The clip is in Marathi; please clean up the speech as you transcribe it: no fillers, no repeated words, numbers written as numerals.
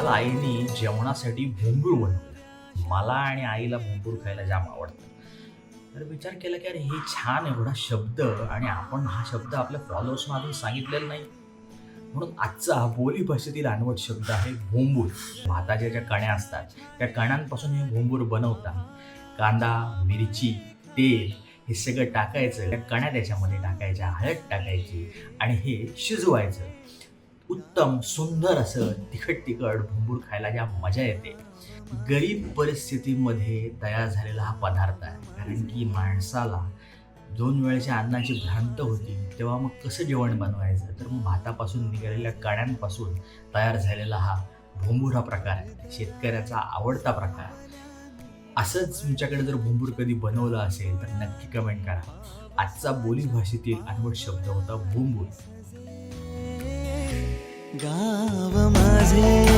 काल आईने जेवणासाठी भोंबूर बनवलं. मला आणि आईला भोंबूर खायला जाम आवडतं. तर विचार केला की अरे हे छान एवढा शब्द आणि आपण हा शब्द आपल्या फॉलोअर्सना अजून सांगितलेला नाही. म्हणून आजचा हा बोली भाषेतील अनवट शब्द आहे भोंबूर. भाताच्या ज्या कण्या असतात त्या कण्यांपासून हे भोंबूर बनवतात. कांदा, मिरची, तेल हे सगळं टाकायचं. त्या कण्या त्याच्यामध्ये टाकायच्या, हळद टाकायची आणि हे शिजवायचं. उत्तम सुंदर असं तिखट-तिखट भोंबूर खायला ज्या मजा येते. गरीब परिस्थितीमध्ये तयार झालेला हा पदार्थ आहे. कारण की माणसाला 2 वेळेच्या अन्नाची भ्रांत होती, तेव्हा मग कसं जेवण बनवायचं? तर मग भातापासून निघालेल्या कण्यांपासून तयार झालेला हा भोंबूर हा प्रकार आहे. शेतकऱ्याचा आवडता प्रकार आहे. असंच तुमच्याकडे जर भोंबूर कधी बनवलं असेल, तर नक्की कमेंट करा. आजचा बोलीभाषेतील अनवट शब्द होता भोंबूर. गाव माझे